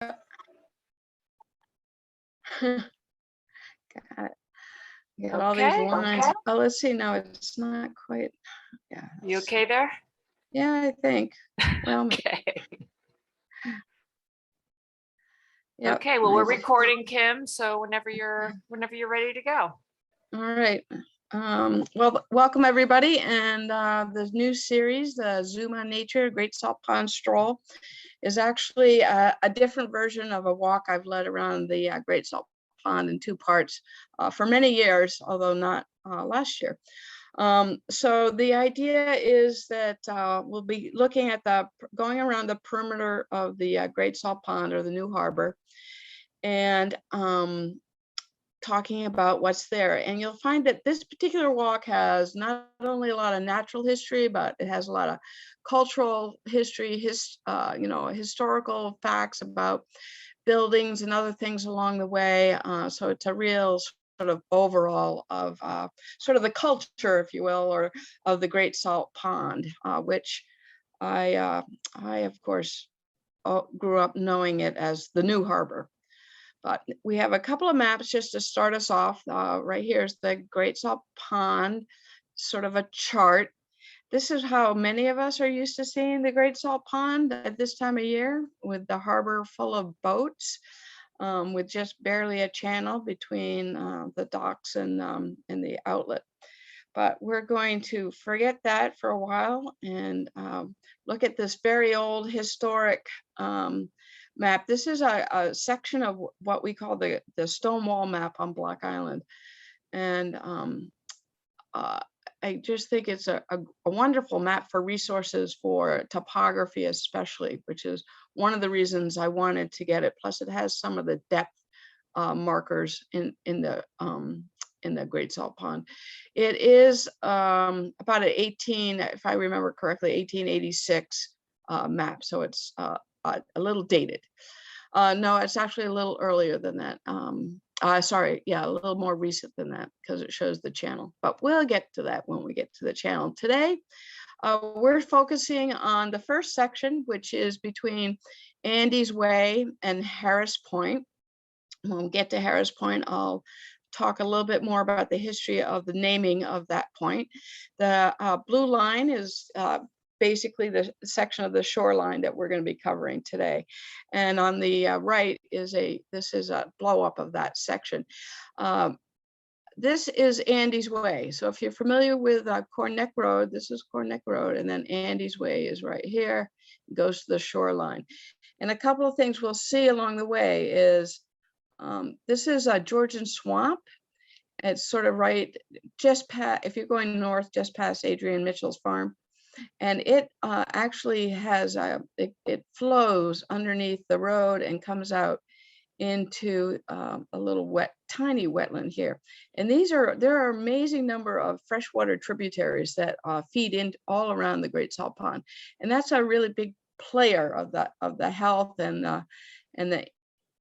Got it. Got all these lines. Okay. Oh, let's see. No, it's not quite. Yeah. You okay there? Yeah, I think. Well, Okay. yep. Okay, well, we're recording, Kim, so whenever you're ready to go. All right. Well, welcome everybody, and the new series, the Zoom on Nature Great Salt Pond Stroll, is actually a different version of a walk I've led around the Great Salt Pond in two parts for many years, although not last year. So the idea is that we'll be looking at going around the perimeter of the Great Salt Pond, or the new harbor, and talking about what's there. And you'll find that this particular walk has not only a lot of natural history, but it has a lot of cultural history, historical facts about buildings and other things along the way. So it's a real sort of overall of sort of the culture, if you will, or of the Great Salt Pond, which I of course grew up knowing it as the new harbor. But we have a couple of maps just to start us off. Right here's the Great Salt Pond, sort of a chart. This is how many of us are used to seeing the Great Salt Pond at this time of year, with the harbor full of boats, with just barely a channel between the docks and the outlet. But we're going to forget that for a while and look at this very old historic map. This is a section of what we call the Stonewall map on Block Island. And I just think it's a wonderful map for resources for topography, especially, which is one of the reasons I wanted to get it. Plus, it has some of the depth markers in the Great Salt Pond. It is about an if I remember correctly, 1886 map. So it's a little dated. No, it's actually a little earlier than that. Sorry, yeah, a little more recent than that, because it shows the channel, but we'll get to that when we get to the channel. Today, we're focusing on the first section, which is between Andy's Way and Harris Point. When we get to Harris Point, I'll talk a little bit more about the history of the naming of that point. The blue line is basically the section of the shoreline that we're going to be covering today. And on the right is this is a blow up of that section. This is Andy's Way. So if you're familiar with Corneck Road, this is Corneck Road, and then Andy's Way is right here. It goes to the shoreline. And a couple of things we'll see along the way is this is a Georgian Swamp. It's sort of right just past, if you're going north, just past Adrian Mitchell's farm. And it actually has it flows underneath the road and comes out into a little tiny wetland here. And there are amazing number of freshwater tributaries that feed in all around the Great Salt Pond, and that's a really big player of the health and the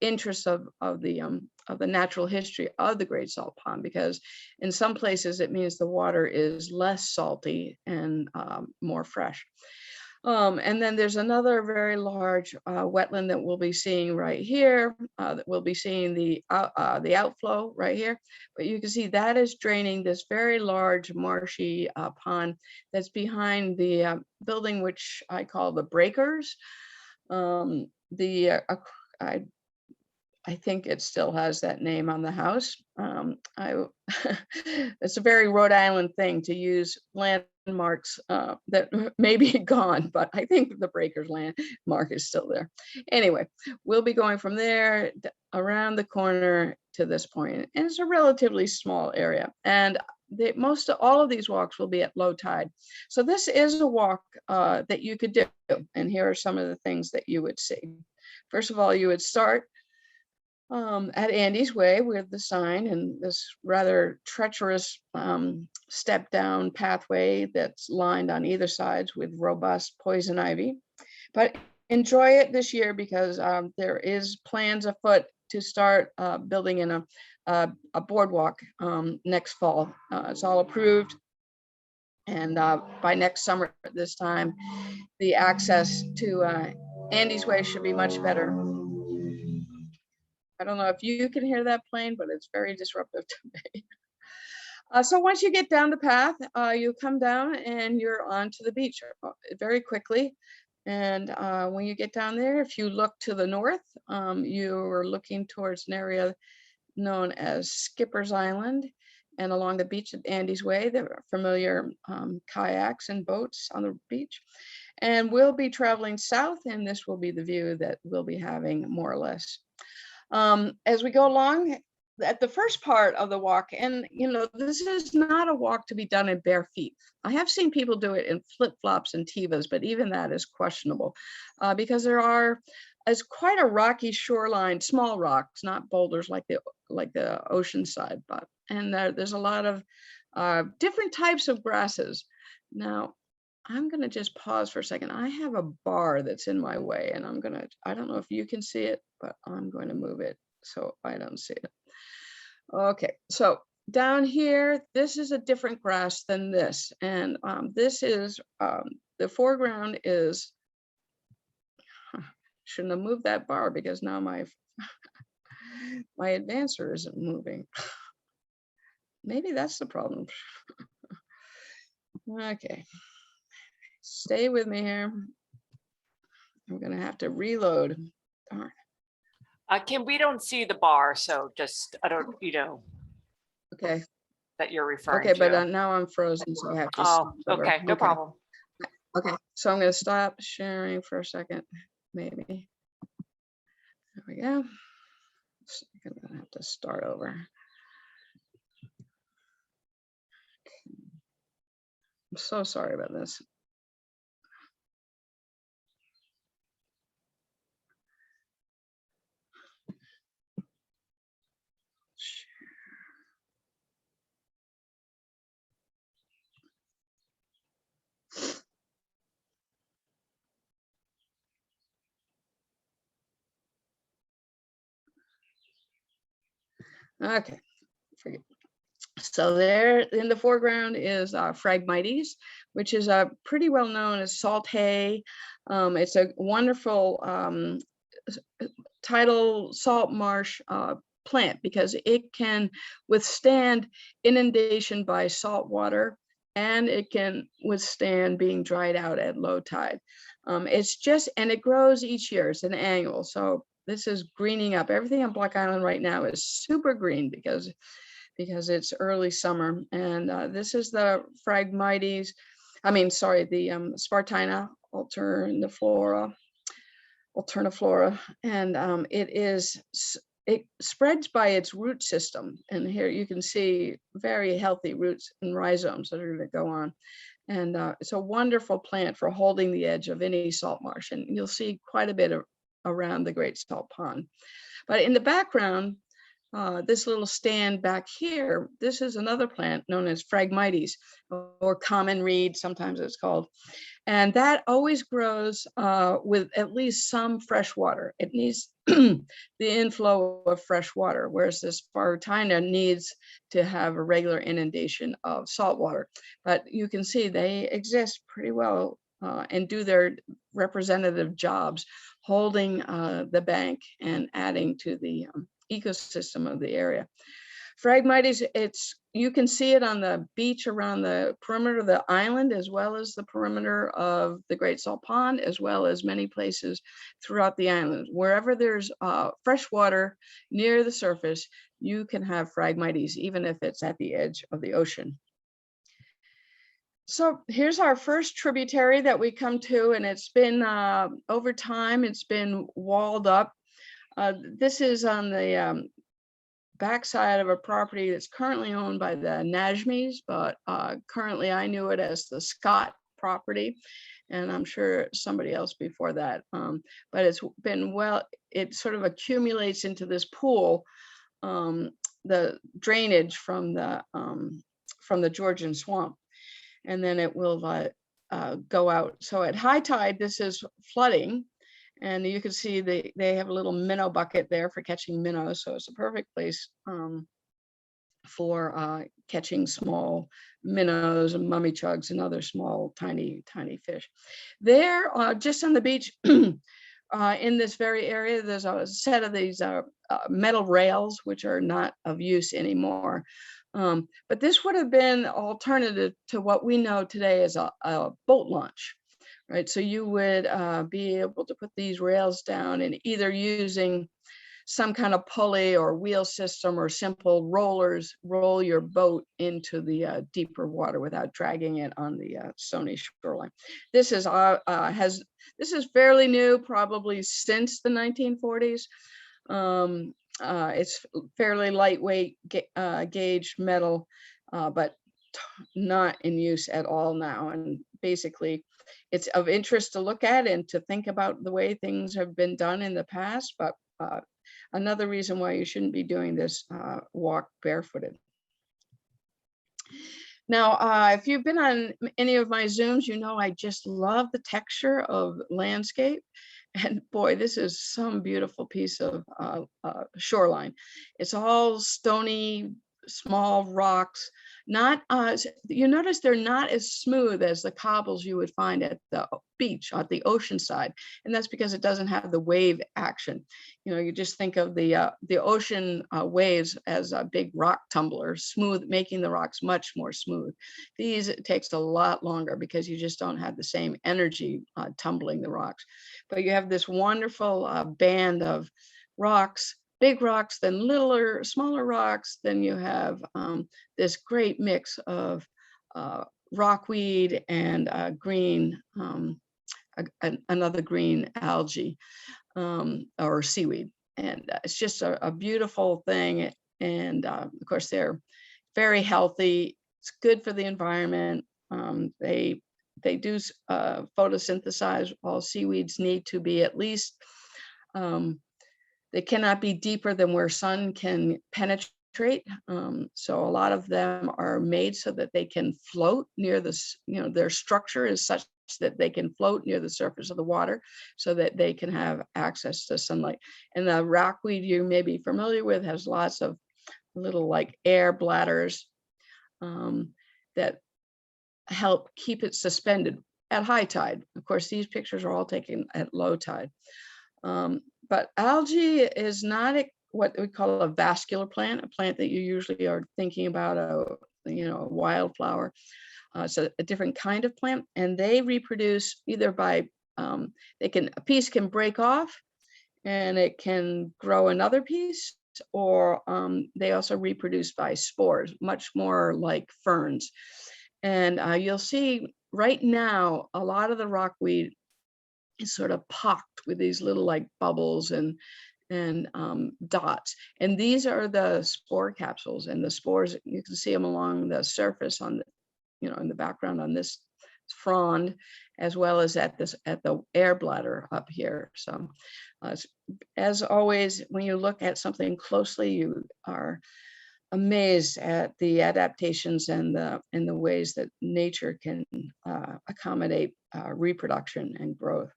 interest of the natural history of the Great Salt Pond, because in some places it means the water is less salty and more fresh. And then there's another very large wetland that we'll be seeing right here. That we'll be seeing the outflow right here. But you can see that is draining this very large marshy pond that's behind the building, which I call the breakers. I think it still has that name on the house. It's a very Rhode Island thing to use landmarks that may be gone, but I think the breakers landmark is still there. Anyway, we'll be going from there around the corner to this point, and it's a relatively small area. And all of these walks will be at low tide. So this is a walk that you could do. And here are some of the things that you would see. First of all, you would start at Andy's Way with the sign and this rather treacherous step down pathway that's lined on either sides with robust poison ivy. But enjoy it this year, because there is plans afoot to start building in a boardwalk next fall. It's all approved. And by next summer at this time, the access to Andy's Way should be much better. I don't know if you can hear that plane, but it's very disruptive to me. So once you get down the path, you come down and you're onto the beach very quickly. And when you get down there, if you look to the north, you're looking towards an area known as Skipper's Island. And along the beach at Andy's Way, there are familiar kayaks and boats on the beach. And we'll be traveling south, and this will be the view that we'll be having more or less. As we go along, at the first part of the walk, and this is not a walk to be done in bare feet. I have seen people do it in flip-flops and Tevas, but even that is questionable because it's quite a rocky shoreline, small rocks, not boulders like the ocean side, and there's a lot of different types of grasses. Now, I'm going to just pause for a second. I have a bar that's in my way, and I don't know if you can see it, but I'm going to move it so I don't see it. Okay, so down here, this is a different grass than this. And this is, the foreground is, shouldn't have moved that bar because now my advancer isn't moving. Maybe that's the problem. Okay, stay with me here. I'm gonna have to reload. Darn. Kim, we don't see the bar, so just, I don't, Okay. that you're referring Okay, to. but now I'm frozen, so I have to. Oh, okay, no problem. Okay, so I'm going to stop sharing for a second, maybe. There we go. I'm going to have to start over. I'm so sorry about this. Okay, forget. So there in the foreground is Phragmites, which is pretty well known as salt hay. It's a wonderful tidal salt marsh plant because it can withstand inundation by salt water, and it can withstand being dried out at low tide. And it grows each year. It's an annual. So this is greening up. Everything on Block Island right now is super green because it's early summer. And this is the Phragmites, the Spartina alterniflora, and it spreads by its root system. And here you can see very healthy roots and rhizomes that are going to go on. And it's a wonderful plant for holding the edge of any salt marsh. And you'll see quite a bit around the Great Salt Pond. But in the background, this little stand back here, this is another plant known as Phragmites, or common reed, sometimes it's called. And that always grows with at least some fresh water. It needs the inflow of fresh water, whereas this Spartina needs to have a regular inundation of salt water. But you can see they exist pretty well and do their representative jobs, holding the bank and adding to the ecosystem of the area. Phragmites, you can see it on the beach around the perimeter of the island, as well as the perimeter of the Great Salt Pond, as well as many places throughout the island. Wherever there's fresh water near the surface, you can have Phragmites, even if it's at the edge of the ocean. So here's our first tributary that we come to, and it's been, over time, it's been walled up. This is on the backside of a property that's currently owned by the Najmis, but currently I knew it as the Scott property, and I'm sure somebody else before that. But it's been it sort of accumulates into this pool, the drainage from the Georgian swamp, and then it will go out. So at high tide, this is flooding. And you can see they have a little minnow bucket there for catching minnows. So it's a perfect place for catching small minnows and mummy chugs and other small, tiny fish. There, just on the beach, in this very area. There's a set of these metal rails, which are not of use anymore. But this would have been alternative to what we know today as a boat launch, right? So you would be able to put these rails down and either using some kind of pulley or wheel system or simple rollers, roll your boat into the deeper water without dragging it on the stony shoreline. This is this is fairly new, probably since the 1940s. It's fairly lightweight gauge metal, but not in use at all now. And basically, it's of interest to look at and to think about the way things have been done in the past, but another reason why you shouldn't be doing this walk barefooted. Now, if you've been on any of my Zooms, you know I just love the texture of landscape. And boy, this is some beautiful piece of shoreline. It's all stony, small rocks. Not you notice they're not as smooth as the cobbles you would find at the beach, at the ocean side, and that's because it doesn't have the wave action. You know, you just think of the ocean waves as a big rock tumbler, smooth, making the rocks much more smooth. These, it takes a lot longer because you just don't have the same energy tumbling the rocks. But you have this wonderful band of rocks, big rocks, then littler, smaller rocks. Then you have this great mix of rockweed and green, another green algae or seaweed. And it's just a beautiful thing. And of course, they're very healthy. It's good for the environment. They do photosynthesize. All seaweeds need to be at least, they cannot be deeper than where sun can penetrate. So a lot of them are made so that they can float near the, their structure is such that they can float near the surface of the water so that they can have access to sunlight. And the rockweed you may be familiar with has lots of little like air bladders that help keep it suspended at high tide. Of course, these pictures are all taken at low tide. But algae is not what we call a vascular plant, a plant that you usually are thinking about, a wildflower. It's a different kind of plant, and they reproduce either by, a piece can break off and it can grow another piece, or they also reproduce by spores, much more like ferns. And you'll see right now, a lot of the rockweed is sort of pocked with these little like bubbles and dots. And these are the spore capsules, and the spores, you can see them along the surface on the, in the background on this frond, as well as at the air bladder up here. So as always, when you look at something closely, you are amazed at the adaptations and the ways that nature can accommodate reproduction and growth.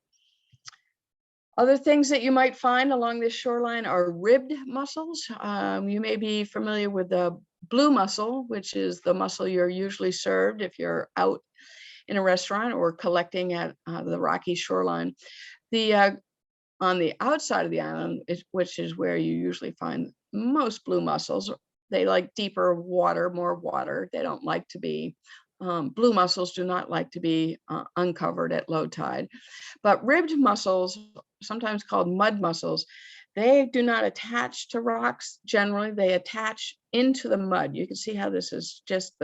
Other things that you might find along this shoreline are ribbed mussels. You may be familiar with the blue mussel, which is the mussel you're usually served if you're out in a restaurant or collecting at the rocky shoreline. On the outside of the island, which is where you usually find most blue mussels, they like deeper water, more water. They don't like to be, blue mussels do not like to be uncovered at low tide. But ribbed mussels, sometimes called mud mussels, they do not attach to rocks. Generally, they attach into the mud. You can see how this is just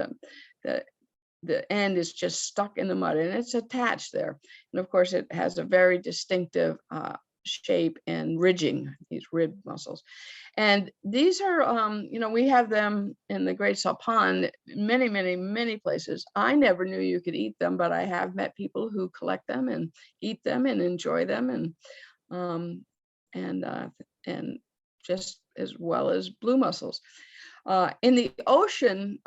the end is just stuck in the mud, and it's attached there. And of course, it has a very distinctive shape and ridging, these ribbed mussels. And these are, we have them in the Great Salt Pond, many, many, many places. I never knew you could eat them, but I have met people who collect them and eat them and enjoy them, and just as well as blue mussels. In the ocean,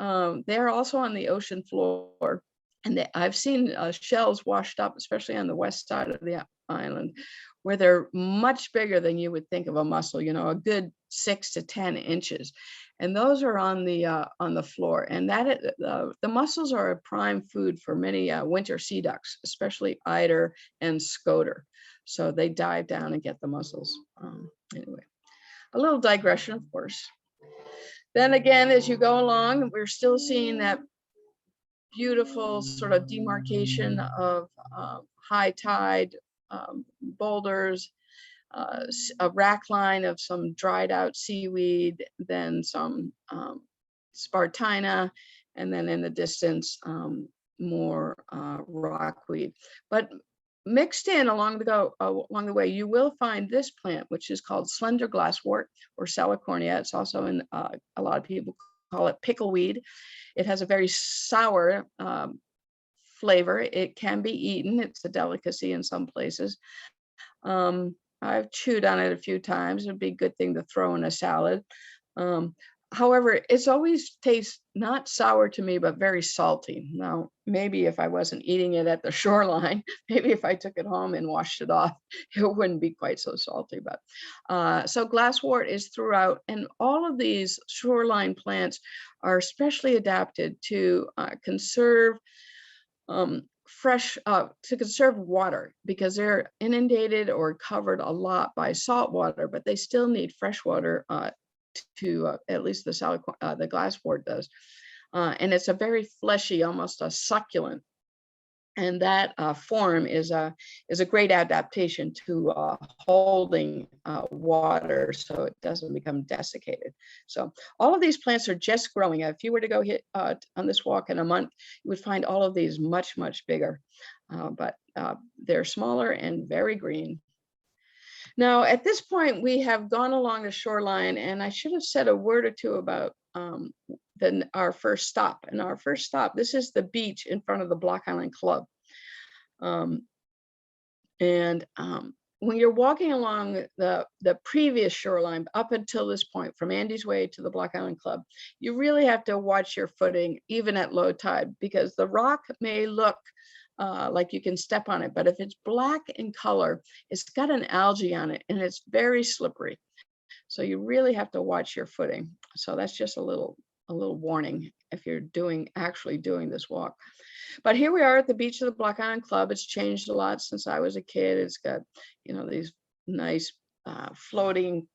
they're also on the ocean floor, and I've seen shells washed up, especially on the west side of the island, where they're much bigger than you would think of a mussel, a good 6 to 10 inches. And those are on the floor. And the mussels are a prime food for many winter sea ducks, especially eider and scoter. So they dive down and get the mussels. Anyway, a little digression, of course. Then again, as you go along, we're still seeing that beautiful sort of demarcation of high tide boulders, a rack line of some dried out seaweed, then some Spartina, and then in the distance, more rockweed. But mixed in along the way, you will find this plant, which is called Slender Glasswort or Salicornia. It's also in a lot of people call it pickleweed. It has a very sour flavor. It can be eaten. It's a delicacy in some places. I've chewed on it a few times. It'd be a good thing to throw in a salad. However, it's always tastes not sour to me, but very salty. Now, maybe if I wasn't eating it at the shoreline, maybe if I took it home and washed it off, it wouldn't be quite so salty. But so glasswort is throughout, and all of these shoreline plants are specially adapted to conserve to conserve water, because they're inundated or covered a lot by salt water, but they still need fresh water to at least the glasswort does. And it's a very fleshy, almost a succulent. And that form is a great adaptation to holding water so it doesn't become desiccated. So all of these plants are just growing. If you were to go hit on this walk in a month, you would find all of these much, much bigger. But they're smaller and very green. Now, at this point, we have gone along the shoreline, and I should have said a word or two about our first stop. And our first stop, this is the beach in front of the Block Island Club. When you're walking along the previous shoreline up until this point, from Andy's Way to the Block Island Club, you really have to watch your footing, even at low tide, because the rock may look like you can step on it, but if it's black in color, it's got an algae on it and it's very slippery. So you really have to watch your footing. So that's just a little warning if you're actually doing this walk. But here we are at the beach of the Block Island Club. It's changed a lot since I was a kid. It's got, these nice floating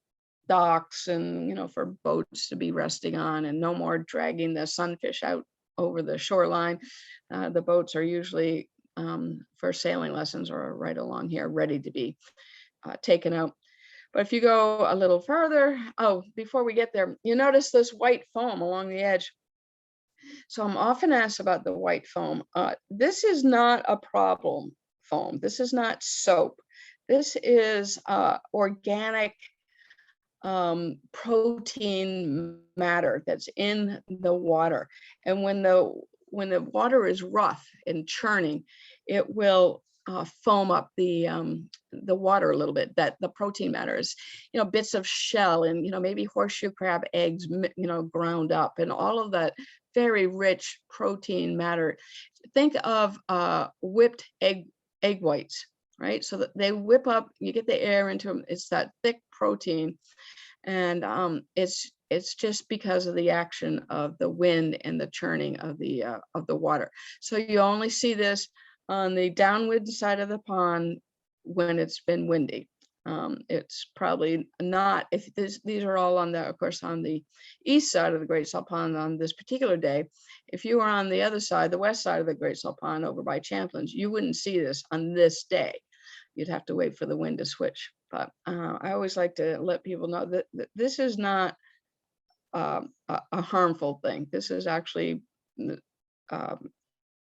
docks and, for boats to be resting on, and no more dragging the sunfish out over the shoreline. The boats are usually for sailing lessons or right along here, ready to be taken out. But if you go a little further, before we get there, you notice this white foam along the edge. So I'm often asked about the white foam. This is not a problem foam. This is not soap. This is organic protein matter that's in the water. And when the water is rough and churning, it will foam up the water a little bit. That the protein matter is, bits of shell and maybe horseshoe crab eggs, ground up, and all of that very rich protein matter. Think of whipped egg whites, right? So that they whip up, you get the air into them. It's that thick protein, and it's just because of the action of the wind and the churning of the water. So you only see this on the downwind side of the pond when it's been windy. It's probably not, if these are all of course, on the east side of the Great Salt Pond on this particular day. If you were on the other side, the west side of the Great Salt Pond over by Champlin's, you wouldn't see this on this day. You'd have to wait for the wind to switch. But I always like to let people know that this is not a harmful thing. This is actually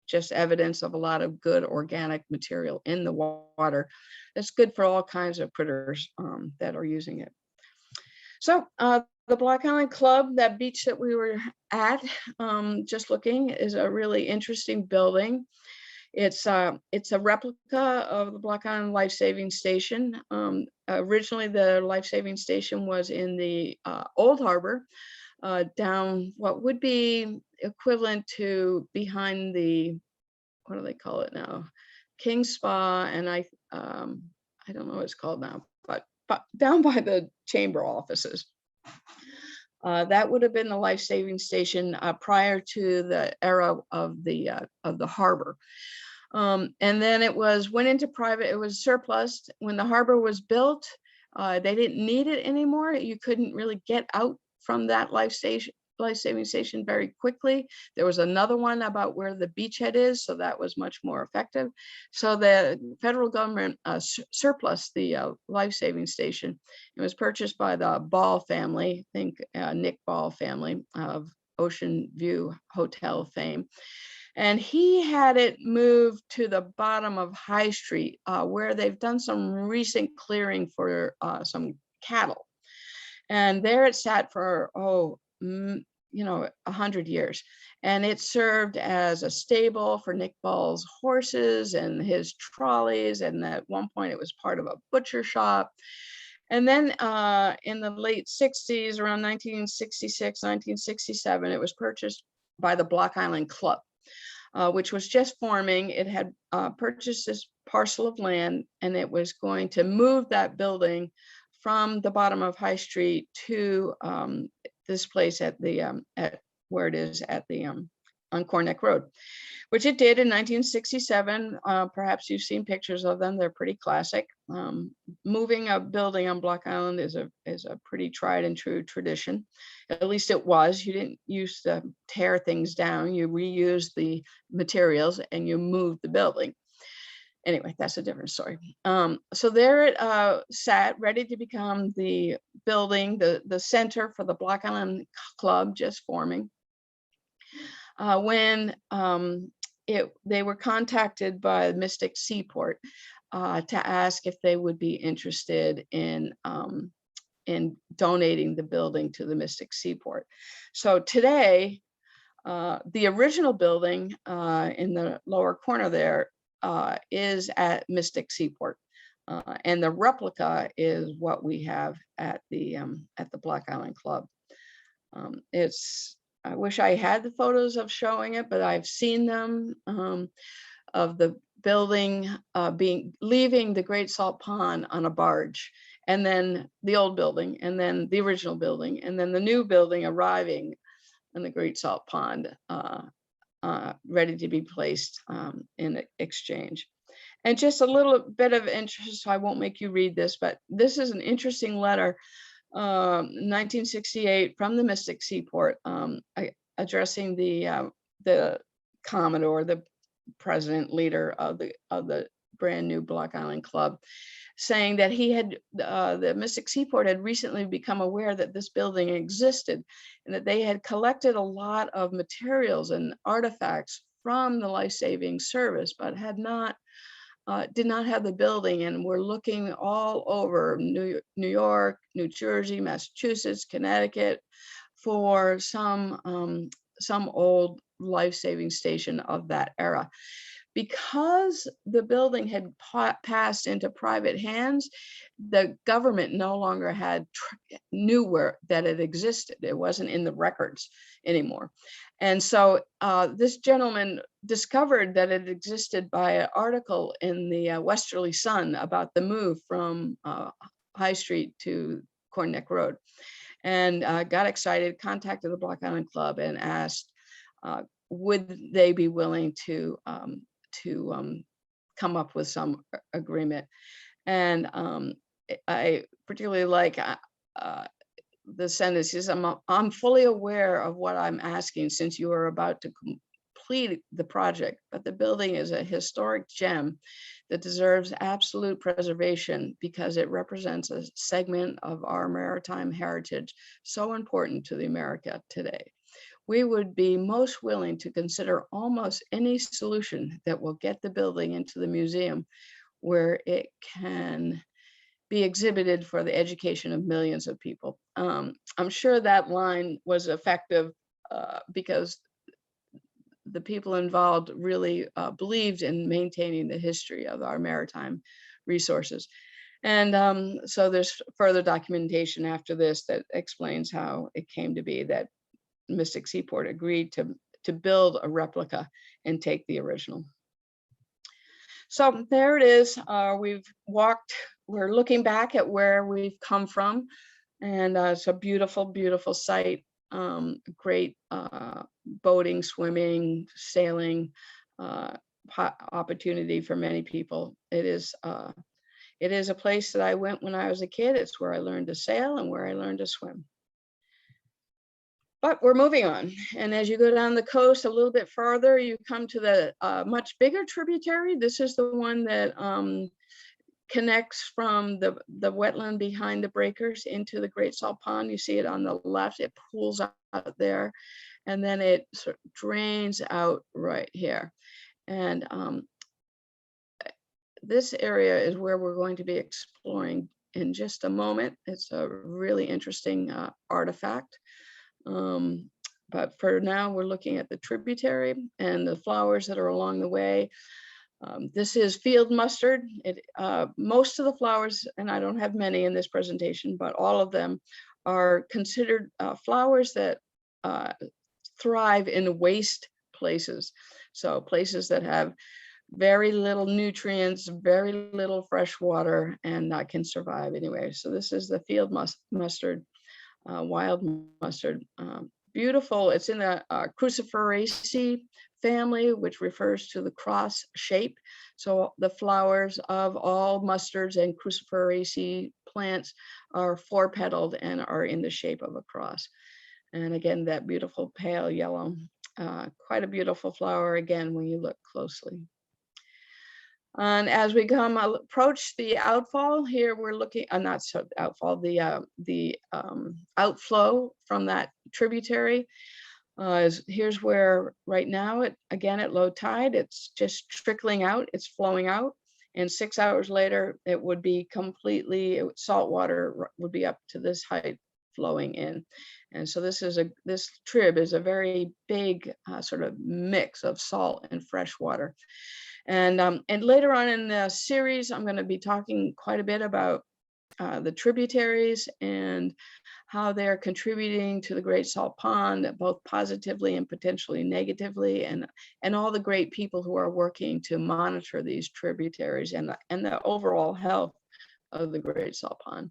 just evidence of a lot of good organic material in the water. That's good for all kinds of critters that are using it. So the Block Island Club, that beach that we were at, just looking, is a really interesting building. It's a replica of the Block Island Life Saving Station. Originally, the life saving station was in the old harbor, down what would be equivalent to behind the, what do they call it now? King Spa, and I don't know what it's called now, but down by the chamber offices. That would have been the life saving station prior to the era of the harbor. And then went into private, it was surplus. When the harbor was built, they didn't need it anymore. You couldn't really get out from that life-saving station very quickly. There was another one about where the beachhead is, so that was much more effective. So the federal government surplus the life-saving station. It was purchased by the Ball family, I think Nick Ball family of Ocean View Hotel fame. And he had it moved to the bottom of High Street, where they've done some recent clearing for some cattle. And there it sat for, 100 years. And it served as a stable for Nick Ball's horses and his trolleys. And at one point it was part of a butcher shop. And then in the late 60s, around 1966, 1967, it was purchased by the Block Island Club, which was just forming. It had purchased this parcel of land, and it was going to move that building from the bottom of High Street to this place at where it is at the on Corneck Road, which it did in 1967. Perhaps you've seen pictures of them. They're pretty classic. Moving a building on Block Island is a pretty tried and true tradition. At least it was. You didn't used to tear things down. You reused the materials and you moved the building. Anyway, that's a different story. So there it sat, ready to become the building, the center for the Block Island Club, just forming. When they were contacted by Mystic Seaport to ask if they would be interested in donating the building to the Mystic Seaport. So today, the original building in the lower corner there is at Mystic Seaport, and the replica is what we have at the Block Island Club. I wish I had the photos of showing it, but I've seen them of the building leaving the Great Salt Pond on a barge, and then the old building, and then the original building, and then the new building arriving in the Great Salt Pond, ready to be placed in exchange. And just a little bit of interest, so I won't make you read this, but this is an interesting letter, 1968 from the Mystic Seaport, addressing the Commodore, the president leader of the brand new Block Island Club, saying that he had the Mystic Seaport had recently become aware that this building existed, and that they had collected a lot of materials and artifacts from the life-saving service, but did not have the building, and were looking all over New York, New Jersey, Massachusetts, Connecticut for some old life-saving station of that era. Because the building had passed into private hands, the government no longer knew that it existed. It wasn't in the records anymore. And so this gentleman discovered that it existed by an article in the Westerly Sun about the move from High Street to Corneck Road, and got excited, contacted the Block Island Club and asked, would they be willing to come up with some agreement. And I particularly like the sentence is, I'm fully aware of what I'm asking, since you are about to complete the project, but the building is a historic gem that deserves absolute preservation because it represents a segment of our maritime heritage so important to the America today. We would be most willing to consider almost any solution that will get the building into the museum, where it can be exhibited for the education of millions of people. I'm sure that line was effective because the people involved really believed in maintaining the history of our maritime resources. And so there's further documentation after this that explains how it came to be that Mystic Seaport agreed to build a replica and take the original. So there it is. We're looking back at where we've come from, and it's a beautiful, beautiful site. Great boating, swimming, sailing, opportunity for many people. It is a place that I went when I was a kid. It's where I learned to sail and where I learned to swim. But we're moving on. And as you go down the coast a little bit farther, you come to the much bigger tributary. This is the one that connects from the wetland behind the breakers into the Great Salt Pond. You see it on the left, it pools out there, and then it sort of drains out right here. And this area is where we're going to be exploring in just a moment. It's a really interesting artifact. But for now, we're looking at the tributary and the flowers that are along the way. This is field mustard. Most of the flowers, and I don't have many in this presentation, but all of them are considered flowers that thrive in waste places. So places that have very little nutrients, very little fresh water, and can survive anyway. So this is the field mustard, wild mustard. Beautiful. It's in the Cruciferaceae family, which refers to the cross shape. So the flowers of all mustards and Cruciferaceae plants are four-petaled and are in the shape of a cross. And again, that beautiful pale yellow, quite a beautiful flower again when you look closely. And as we approach the outfall here, we're looking, not so outfall, the outflow from that tributary. Here's where right now, again at low tide, it's just trickling out, it's flowing out. And 6 hours later, it would be completely, salt water would be up to this height flowing in. And so this trib is a very big sort of mix of salt and fresh water. And later on in the series, I'm going to be talking quite a bit about the tributaries and how they're contributing to the Great Salt Pond, both positively and potentially negatively, and all the great people who are working to monitor these tributaries and the overall health of the Great Salt Pond.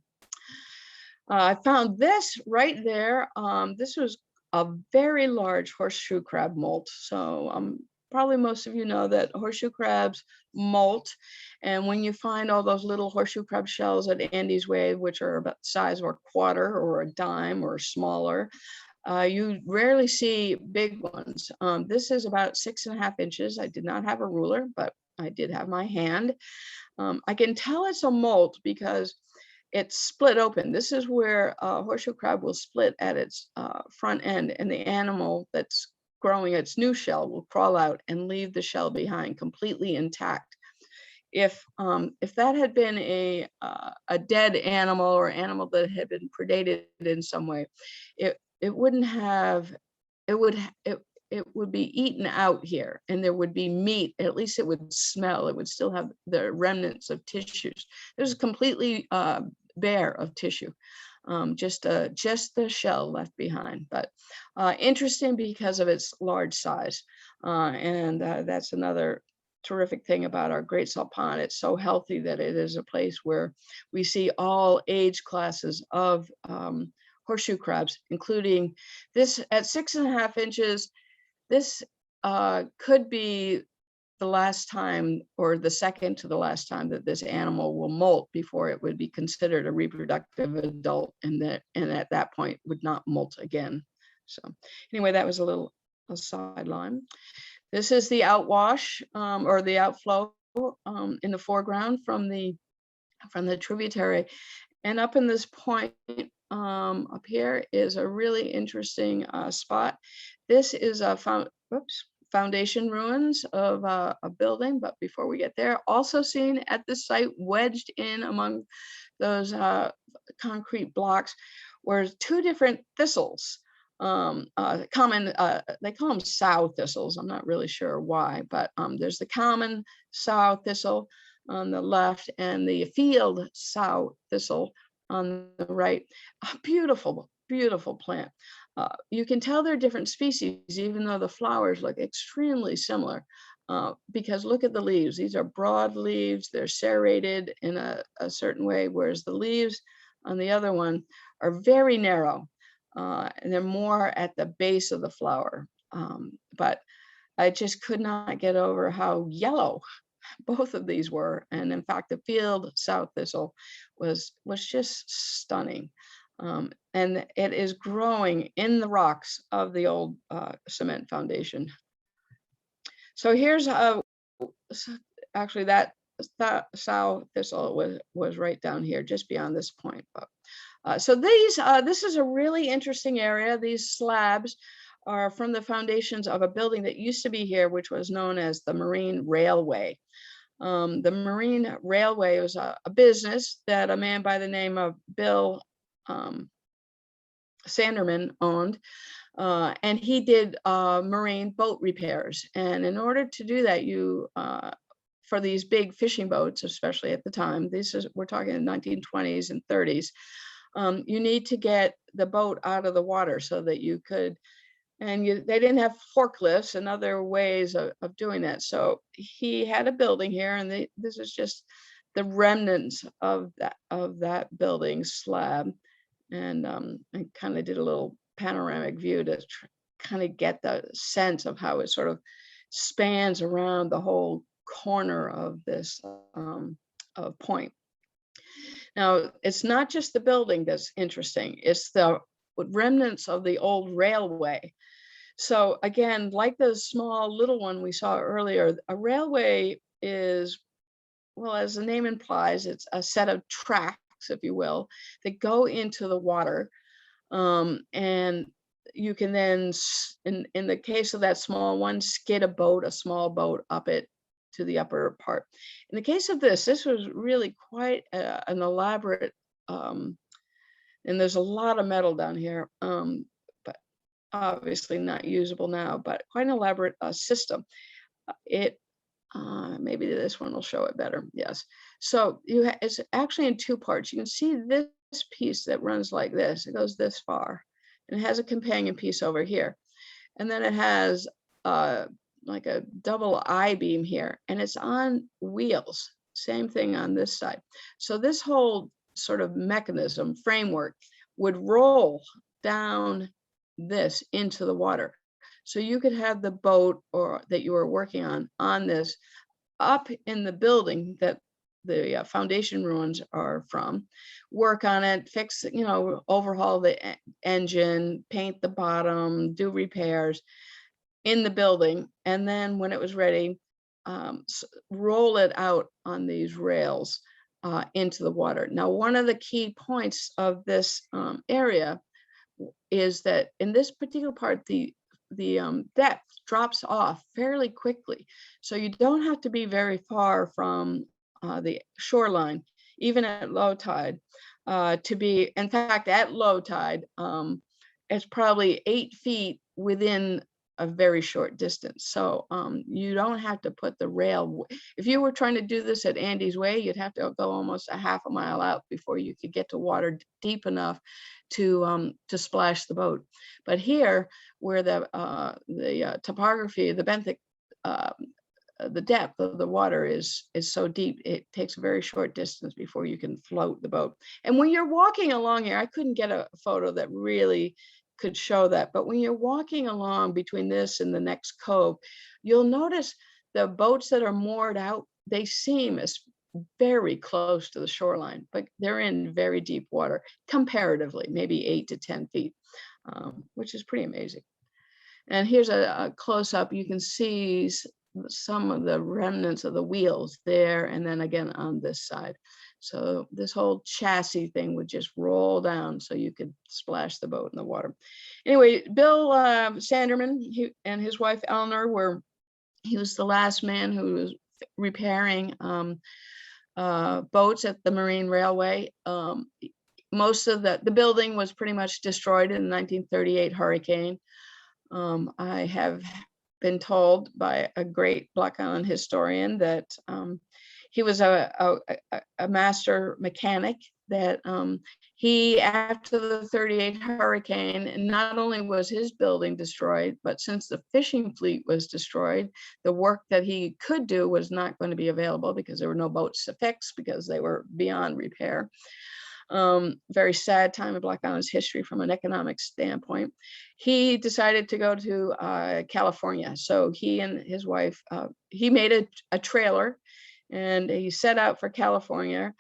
I found this right there. This was a very large horseshoe crab molt. So probably most of you know that horseshoe crabs molt. And when you find all those little horseshoe crab shells at Andy's Way, which are about the size of a quarter or a dime or smaller, you rarely see big ones. This is about 6.5 inches. I did not have a ruler, but I did have my hand. I can tell it's a molt because it's split open. This is where a horseshoe crab will split at its front end, and the animal that's growing its new shell will crawl out and leave the shell behind completely intact. If that had been a dead animal or animal that had been predated in some way, it wouldn't have, it would be eaten out here, and there would be meat. At least it would smell. It would still have the remnants of tissues. It was completely bare of tissue. Just the shell left behind, but interesting because of its large size. And that's another terrific thing about our Great Salt Pond. It's so healthy that it is a place where we see all age classes of horseshoe crabs, including this at 6.5 inches. This could be the last time or the second to the last time that this animal will molt before it would be considered a reproductive adult, and at that point would not molt again. So anyway, that was a sideline. This is the outwash or the outflow in the foreground from the tributary, and up in this point up here is a really interesting spot. This is a foundation ruins of a building, but before we get there, also seen at the site, wedged in among those concrete blocks, were 2 different thistles. Common, they call them sow thistles. I'm not really sure why, but there's the common sow thistle on the left and the field sow thistle on the right. A beautiful, beautiful plant. You can tell they're different species, even though the flowers look extremely similar, because look at the leaves. These are broad leaves. They're serrated in a certain way, whereas the leaves on the other one are very narrow, and they're more at the base of the flower. But I just could not get over how yellow both of these were. And in fact, the field sow thistle was just stunning. And it is growing in the rocks of the old cement foundation. So here's actually that sow thistle was right down here, just beyond this point. But, so this is a really interesting area. These slabs are from the foundations of a building that used to be here, which was known as the Marine Railway. The Marine Railway was a business that a man by the name of Bill Sanderman owned, and he did marine boat repairs. And in order to do that, you for these big fishing boats, especially at the time, we're talking in 1920s and 30s, you need to get the boat out of the water so that you could, they didn't have forklifts and other ways of doing that. So he had a building here, and this is just the remnants of that building slab. And I kind of did a little panoramic view to kind of get the sense of how it sort of spans around the whole corner of this point. Now, it's not just the building that's interesting, it's the remnants of the old railway. So again, like the small little one we saw earlier, a railway is, well, as the name implies, it's a set of tracks, if you will, that go into the water. And you can then, in the case of that small one, skid a small boat up it to the upper part. In the case of this was really quite an elaborate, and there's a lot of metal down here, but obviously not usable now, but quite an elaborate system. Maybe this one will show it better. Yes. So it's actually in two parts. You can see this piece that runs like this. It goes this far, and it has a companion piece over here. And then it has like a double I-beam here, and it's on wheels. Same thing on this side. So this whole sort of mechanism framework would roll down this into the water. So you could have the boat that you were working on this up in the building that the foundation ruins are from, work on it, fix, overhaul the engine, paint the bottom, do repairs in the building. And then when it was ready, roll it out on these rails into the water. Now, one of the key points of this area is that in this particular part, the depth drops off fairly quickly. So you don't have to be very far from the shoreline, even at low tide, to be, in fact, at low tide, it's probably 8 feet within a very short distance. So you don't have to put the rail. If you were trying to do this at Andy's Way, you'd have to go almost a half a mile out before you could get to water deep enough to splash the boat. But here, where the topography, the benthic, the depth of the water is so deep, it takes a very short distance before you can float the boat. And when you're walking along here, I couldn't get a photo that really could show that, but when you're walking along between this and the next cove, you'll notice the boats that are moored out, they seem as very close to the shoreline, but they're in very deep water comparatively, maybe 8 to 10 feet, which is pretty amazing. And here's a close-up. You can see some of the remnants of the wheels there, and then again on this side. So this whole chassis thing would just roll down so you could splash the boat in the water. Anyway, Bill Sanderman and his wife Eleanor he was the last man who was repairing boats at the Marine Railway. Most of the building was pretty much destroyed in the 1938 hurricane. I have been told by a great Black Island historian that he was a master mechanic, that he, after the 38 hurricane, not only was his building destroyed, but since the fishing fleet was destroyed, the work that he could do was not going to be available because there were no boats to fix because they were beyond repair. Very sad time in Black Island's history from an economic standpoint. He decided to go to California. So he and his wife, he made a trailer and he set out for California,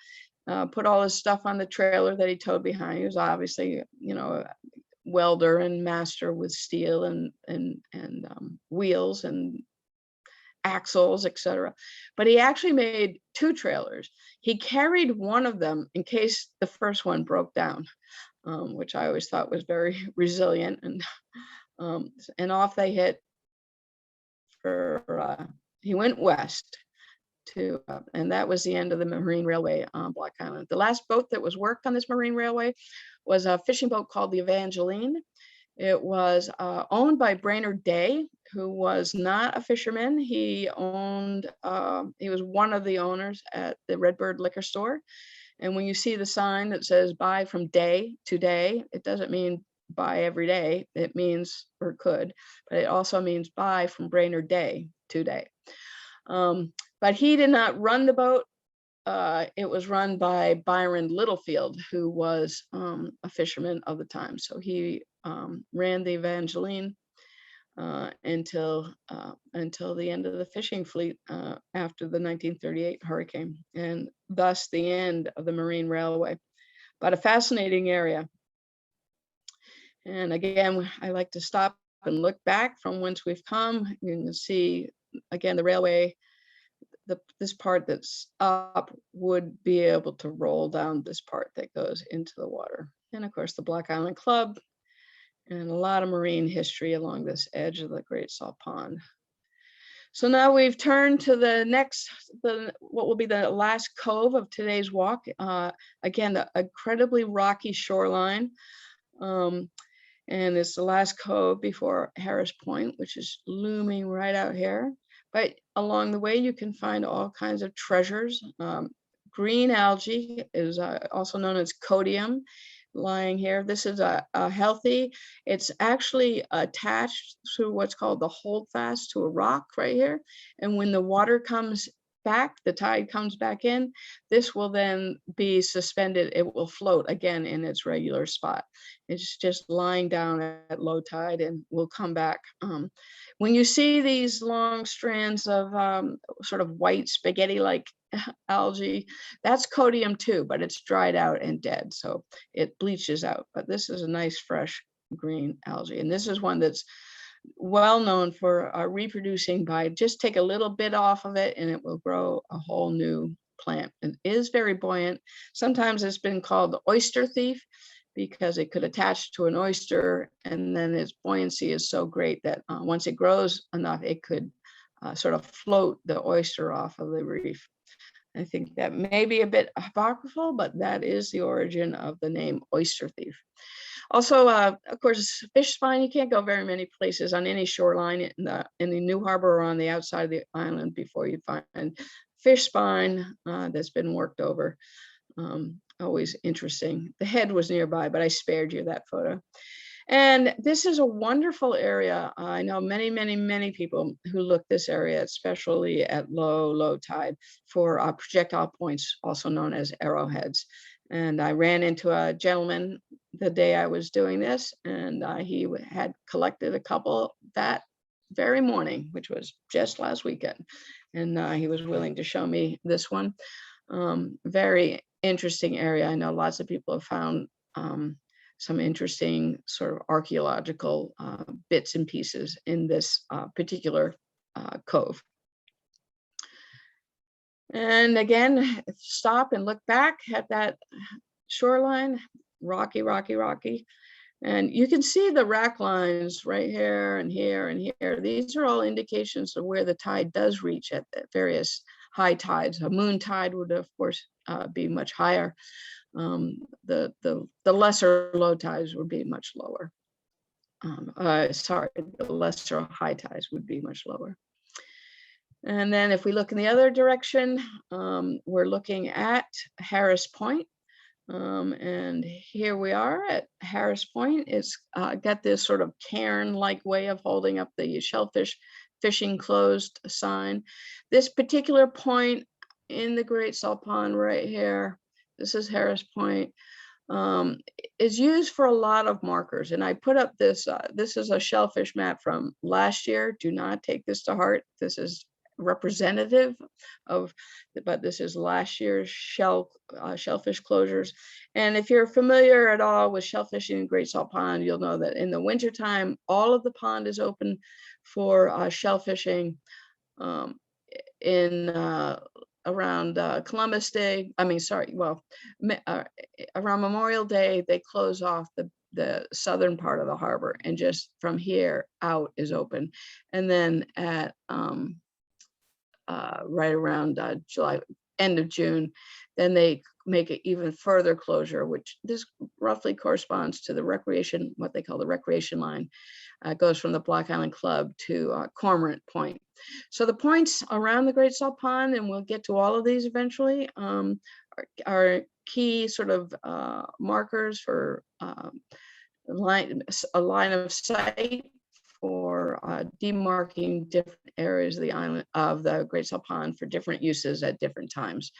put all his stuff on the trailer that he towed behind. He was obviously, you know, a welder and master with steel and wheels and axles, etc. But he actually made 2 trailers. He carried one of them in case the first one broke down, which I always thought was very resilient. And off they hit for, he went west to, and that was the end of the marine railway on Black Island. The last boat that was worked on this marine railway was a fishing boat called the Evangeline. It was owned by Brainerd Day, who was not a fisherman. He owned, he was one of the owners at the Redbird liquor store. And when you see the sign that says buy from day to day, it doesn't mean buy every day. It means, or could, but it also means buy from Brainerd Day to day. But he did not run the boat. It was run by Byron Littlefield, who was a fisherman of the time. So he ran the Evangeline until the end of the fishing fleet after the 1938 hurricane, and thus the end of the marine railway. But a fascinating area. And again, I like to stop and look back from whence we've come. You can see again the railway. This part that's up would be able to roll down this part that goes into the water. And of course, the Black Island Club and a lot of marine history along this edge of the Great Salt Pond. So now we've turned to the next, what will be the last cove of today's walk. Again, the incredibly rocky shoreline. And it's the last cove before Harris Point, which is looming right out here. But along the way, you can find all kinds of treasures. Green algae is also known as Codium, lying here. This is a healthy, it's actually attached to what's called the holdfast to a rock right here. And when the water comes back, the tide comes back in, this will then be suspended. It will float again in its regular spot. It's just lying down at low tide and will come back. When you see these long strands of sort of white spaghetti-like algae, that's Codium too, but it's dried out and dead, so it bleaches out. But this is a nice fresh green algae, and this is one that's well known for reproducing by just take a little bit off of it and it will grow a whole new plant. It is very buoyant. Sometimes it's been called the oyster thief because it could attach to an oyster, and then its buoyancy is so great that once it grows enough, it could sort of float the oyster off of the reef. I think that may be a bit apocryphal, but that is the origin of the name oyster thief. Also, of course, fish spine, you can't go very many places on any shoreline in the New Harbor or on the outside of the island before you find fish spine that's been worked over. Always interesting. The head was nearby, but I spared you that photo. And this is a wonderful area. I know many, many, many people who look this area, especially at low tide, for projectile points, also known as arrowheads. And I ran into a gentleman the day I was doing this, and he had collected a couple that very morning, which was just last weekend. And he was willing to show me this one. Very interesting area. I know lots of people have found some interesting sort of archaeological bits and pieces in this particular cove. And again, stop and look back at that shoreline, rocky, rocky, rocky. And you can see the rack lines right here and here and here. These are all indications of where the tide does reach at the various high tides. A moon tide would, of course, be much higher. The lesser low tides would be much lower. Sorry, the lesser high tides would be much lower. And then if we look in the other direction, we're looking at Harris Point. And here we are at Harris Point. It's got this sort of cairn-like way of holding up the shellfish fishing closed sign. This particular point in the Great Salt Pond right here, this is Harris Point. is used for a lot of markers. And I put up this, this is a shellfish map from last year. Do not take this to heart. This is representative of, but this is last year's shellfish closures. And if you're familiar at all with shellfishing in Great Salt Pond, you'll know that in the wintertime, all of the pond is open for shellfishing. In around Columbus Day, around Memorial Day, they close off the southern part of the harbor, and just from here out is open. And then at right around July, end of June, then they make it even further closure, which this roughly corresponds to the recreation, what they call the recreation line. Goes from the Block Island Club to Cormorant Point. So the points around the Great Salt Pond, and we'll get to all of these eventually, are key sort of markers for a line of sight for demarking different areas of the island of the Great Salt Pond for different uses at different times.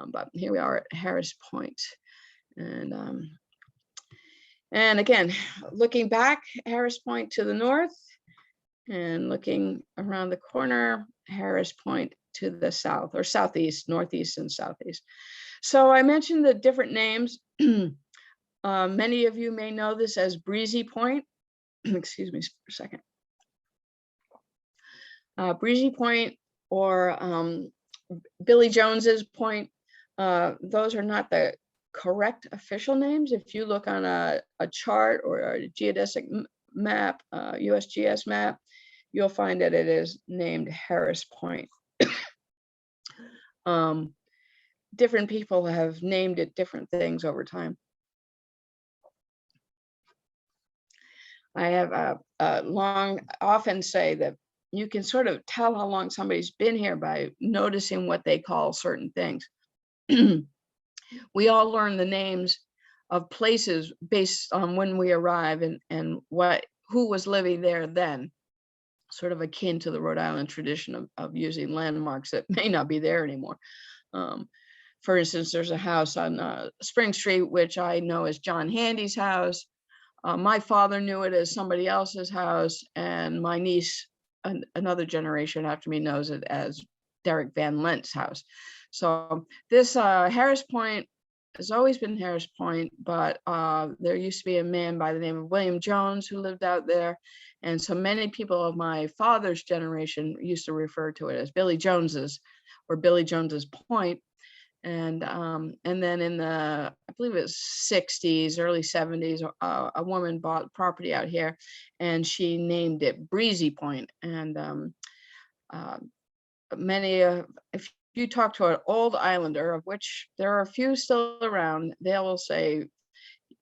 But here we are at Harris Point. And again, looking back, Harris Point to the north, and looking around the corner, Harris Point to the south, or southeast, northeast, and southeast. So I mentioned the different names. Many of you may know this as Breezy Point. Excuse me for a second. Breezy Point or Billy Jones's Point. Those are not the correct official names. If you look on a chart or a geodesic map, USGS map, you'll find that it is named Harris Point. Different people have named it different things over time. I have often say that you can sort of tell how long somebody's been here by noticing what they call certain things. We all learn the names of places based on when we arrive and who was living there then, sort of akin to the Rhode Island tradition of using landmarks that may not be there anymore. For instance, there's a house on Spring Street, which I know as John Handy's house. My father knew it as somebody else's house, and my niece, another generation after me, knows it as Derek Van Lent's house. So this Harris Point has always been Harris Point, but there used to be a man by the name of William Jones who lived out there. And so many people of my father's generation used to refer to it as Billy Jones's or Billy Jones's Point. And then in the, I believe it was 60s, early 70s, a woman bought property out here and she named it Breezy Point. And if you talk to an old islander, of which there are a few still around, they will say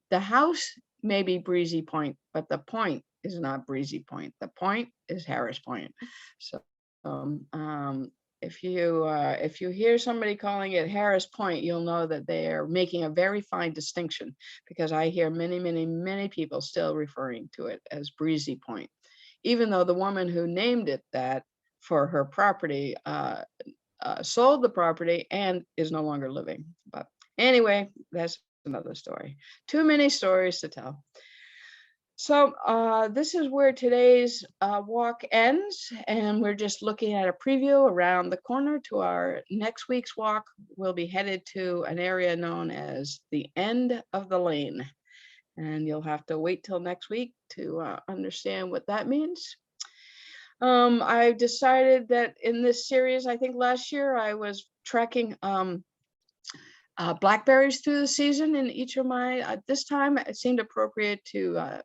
the house may be Breezy Point, but the point is not Breezy Point. The point is Harris Point. So if you hear somebody calling it Harris Point, you'll know that they are making a very fine distinction, because I hear many people still referring to it as Breezy Point, even though the woman who named it that for her property sold the property and is no longer living. But anyway, that's another story. Too many stories to tell. So this is where today's walk ends, and we're just looking at a preview around the corner to our next week's walk. We'll be headed to an area known as the end of the lane, and you'll have to wait till next week to understand what that means. I decided that in this series, I think last year I was tracking blackberries through the season in each of my, this time it seemed appropriate to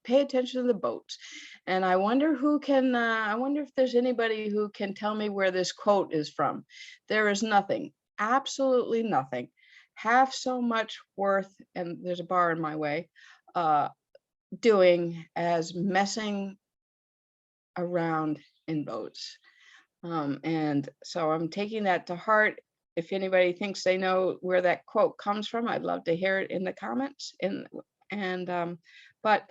pay attention to the boats. And I wonder I wonder if there's anybody who can tell me where this quote is from. There is nothing, absolutely nothing, half so much worth, and there's a bar in my way, doing as messing around in boats. And so I'm taking that to heart. If anybody thinks they know where that quote comes from, I'd love to hear it in the comments. But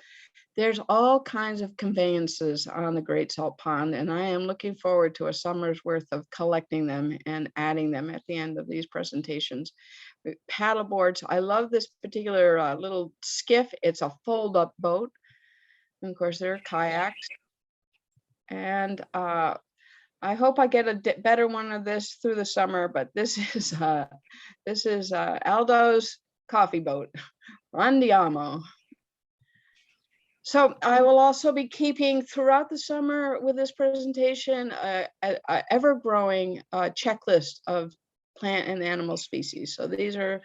there's all kinds of conveyances on the Great Salt Pond, and I am looking forward to a summer's worth of collecting them and adding them at the end of these presentations. paddle boards. I love this particular little skiff. It's a fold-up boat. And of course, there are kayaks. And I hope I get a better one of this through the summer, but this is Aldo's coffee boat, Andiamo. So I will also be keeping throughout the summer with this presentation a ever-growing checklist of plant and animal species. So these are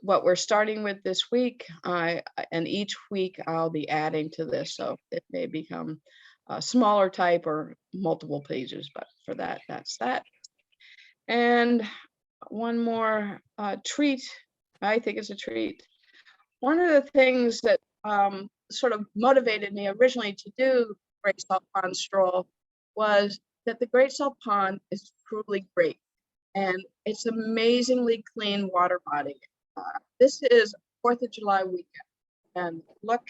what we're starting with this week, and each week I'll be adding to this. So it may become a smaller type or multiple pages, but for that, that's that. And one more treat, I think it's a treat. One of the things that sort of motivated me originally to do Great Salt Pond Stroll was that the Great Salt Pond is truly great, and it's amazingly clean water body. This is 4th of July weekend, and look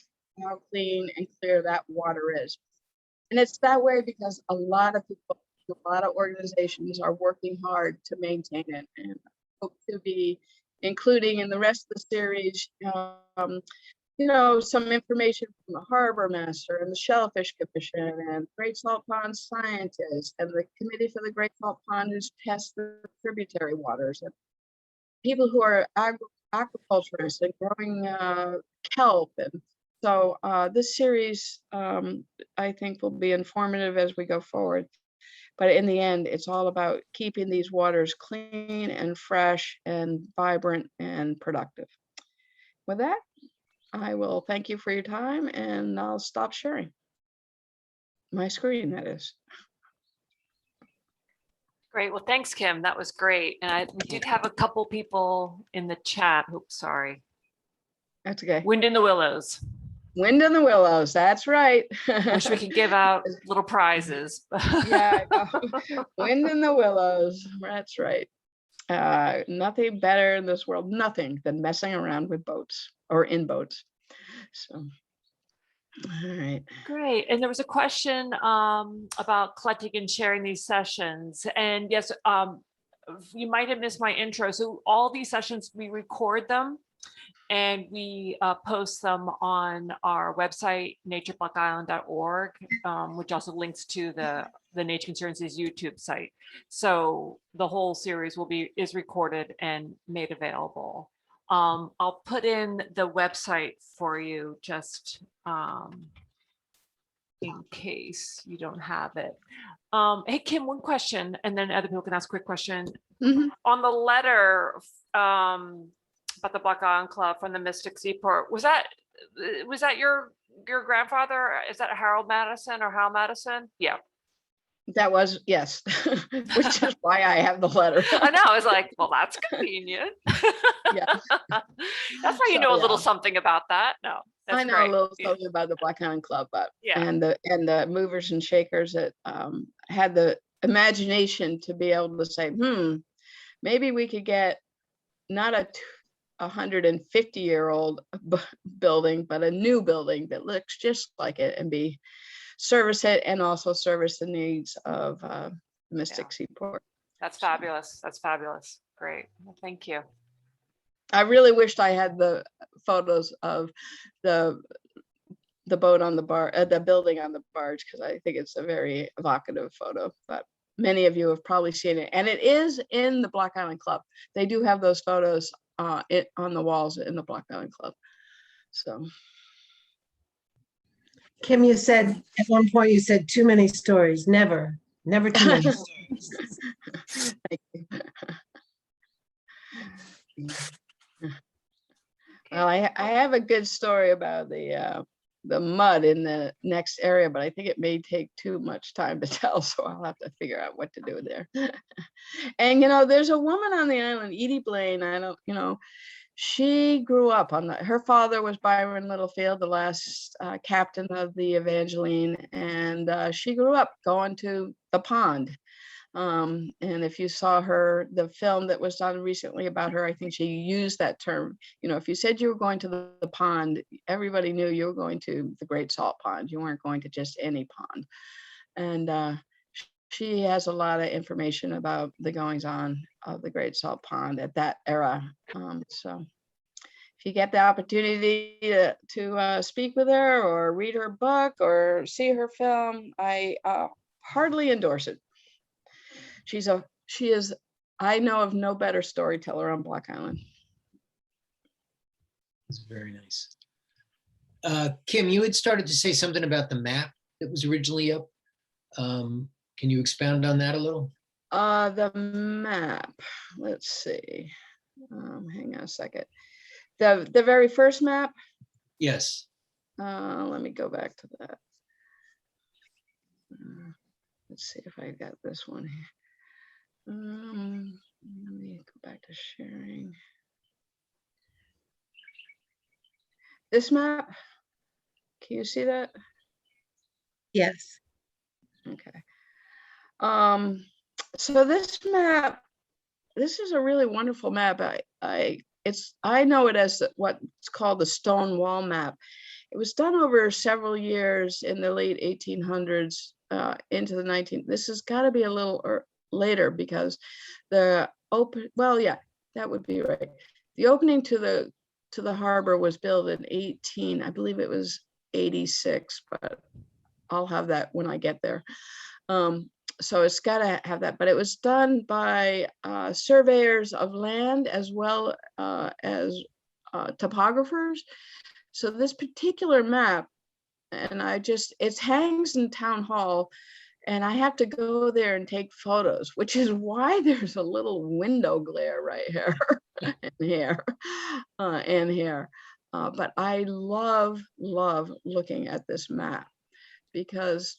how clean and clear that water is. And it's that way because a lot of people, a lot of organizations are working hard to maintain it, and hope to be including in the rest of the series, you know, some information from the harbor master and the Shellfish Commission and Great Salt Pond scientists and the Committee for the Great Salt Pond who test the tributary waters, and people who are aquaculturists and growing kelp. And so this series, I think, will be informative as we go forward. But in the end, it's all about keeping these waters clean and fresh and vibrant and productive. With that, I will thank you for your time, and I'll stop sharing my screen, that is. Great. Well, thanks, Kim. That was great. And we did have a couple people in the chat. Oops, sorry. That's okay. Wind in the Willows. Wind in the Willows. That's right. Wish we could give out little prizes. Yeah, Wind in the Willows. That's right. Nothing better in this world, nothing, than messing around with boats or in boats. So, all right. Great. And there was a question about collecting and sharing these sessions. And yes, you might have missed my intro. So all these sessions, we record them and we post them on our website, natureblockisland.org, which also links to the Nature Conservancy's YouTube site. So the whole series is recorded and made available. I'll put in the website for you just in case you don't have it. Hey, Kim, one question, and then other people can ask a quick question. Mm-hmm. On the letter about the Block Island Club from the Mystic Seaport, was that your grandfather? Is that Harold Madison or Hal Madison? Yeah. That was, yes, which is why I have the letter. I know. I was like, well, that's convenient. Yes. That's why you know a little something about that. No, that's I know great. a little something about the Black Island Club, but Yeah. and the movers and shakers that had the imagination to be able to say, maybe we could get not a 150-year-old building, but a new building that looks just like it and service it and also service the needs of Mystic Seaport. That's fabulous. That's fabulous. Great. Well, thank you. I really wished I had the photos of the boat on the bar, the building on the barge, because I think it's a very evocative photo. But many of you have probably seen it, and it is in the Block Island Club. They do have those photos on the walls in the Block Island Club. So. Kim, you said at one point, you said too many stories. Never too many stories. Thank you. Well, I have a good story about the mud in the next area, but I think it may take too much time to tell, so I'll have to figure out what to do there. And there's a woman on the island, Edie Blaine. She grew up on her father was Byron Littlefield, the last captain of the Evangeline, and she grew up going to the pond. And if you saw the film that was done recently about her, I think she used that term. If you said you were going to the pond, everybody knew you were going to the Great Salt Pond. You weren't going to just any pond. And she has a lot of information about the goings on of the Great Salt Pond at that era. So if you get the opportunity to speak with her or read her book or see her film, I heartily endorse it. She is, I know of no better storyteller on Block Island. It's very nice. Kim, you had started to say something about the map that was originally up. Can you expound on that a little? The map, let's see. Hang on a second. The very first map. Yes. Let me go back to that. Let's see if I got this one here. Let me go back to sharing. This map, can you see that? Yes. Okay. So this map, this is a really wonderful map. I know it as what's called the stone wall map. It was done over several years in the late 1800s into the 19. This has got to be a little later because the well, yeah, that would be right. The opening to the harbor was built in I believe it was 86, but I'll have that when I get there. So it's got to have that, but it was done by surveyors of land as well as topographers. So this particular map, and it hangs in town hall, and I have to go there and take photos, which is why there's a little window glare right here and here and here. But I love looking at this map because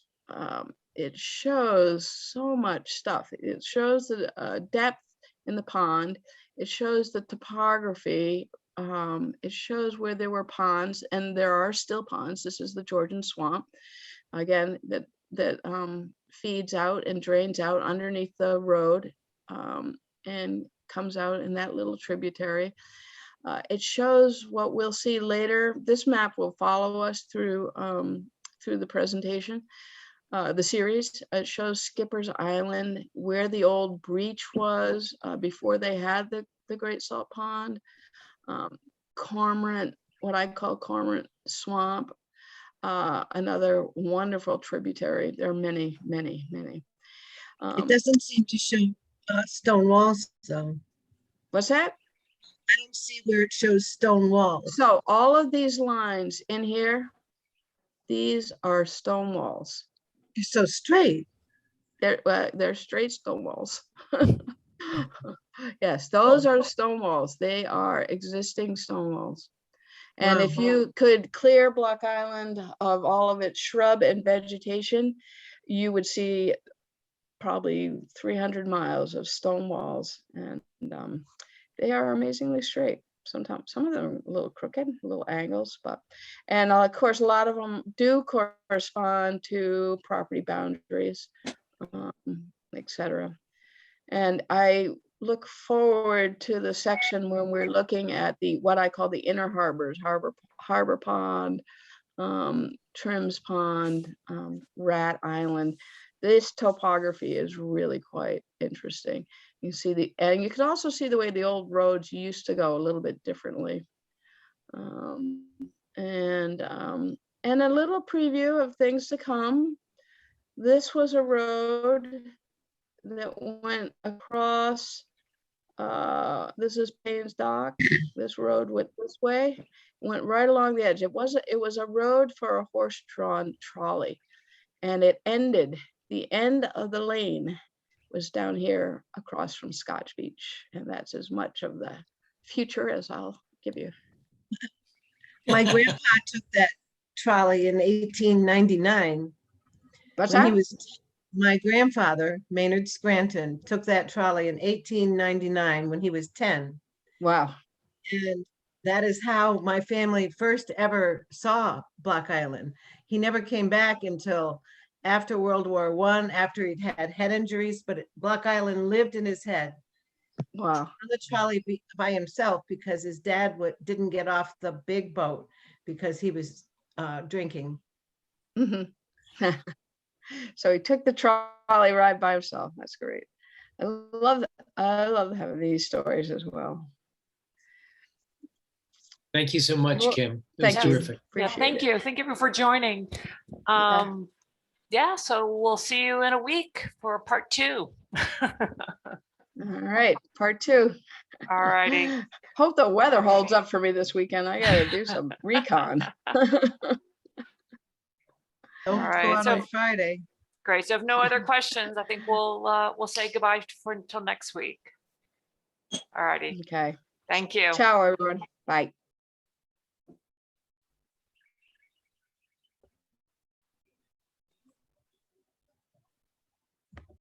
it shows so much stuff. It shows the depth in the pond. It shows the topography. It shows where there were ponds, and there are still ponds. This is the Georgian Swamp, again, that feeds out and drains out underneath the road and comes out in that little tributary. It shows what we'll see later. This map will follow us through the presentation. The series. It shows Skipper's Island, where the old breach was before they had the Great Salt Pond. Cormorant, what I call Cormorant Swamp, another wonderful tributary. There are many. It doesn't seem to show stone walls, though. What's that? I don't see where it shows stone walls. So all of these lines in here, these are stone walls. They're so straight. They're straight stone walls. Yes, those are stone walls. They are existing stone walls. And if you could clear Block Island of all of its shrub and vegetation, you would see probably 300 miles of stone walls. And they are amazingly straight. Sometimes some of them are a little crooked, little angles, and of course a lot of them do correspond to property boundaries, etc. And I look forward to the section when we're looking at what I call the inner harbors, Harbor Pond, Trim's Pond, Rat Island. This topography is really quite interesting. You see and you can also see the way the old roads used to go a little bit differently. And a little preview of things to come. This was a road that went across, this is Payne's Dock. This road went this way, went right along the edge. It was a road for a horse-drawn trolley, and it ended, the end of the lane was down here across from Scotch Beach. And that's as much of the future as I'll give you. My grandpa took that trolley in 1899. What's when that? he was, my grandfather, Maynard Scranton, took that trolley in 1899 when he was 10. Wow. And that is how my family first ever saw Block Island. He never came back until after World War I, after he'd had head injuries, but Block Island lived in his head. Wow. On the trolley by himself because his dad didn't get off the big boat because he was drinking. Mm-hmm. So he took the trolley ride by himself. That's great. I love having these stories as well. Thank you so much, Well, Kim. It was thank you. terrific. Yeah, Appreciate thank it. you. Thank you for joining. Yeah, so we'll see you in a week for part 2. All right, part 2. All righty. Hope the weather holds up for me this weekend. I gotta do some recon. Don't All go right, out so- on Friday. Great. So if no other questions, I think we'll say goodbye for until next week. All righty. Okay. Thank you. Ciao, everyone. Bye.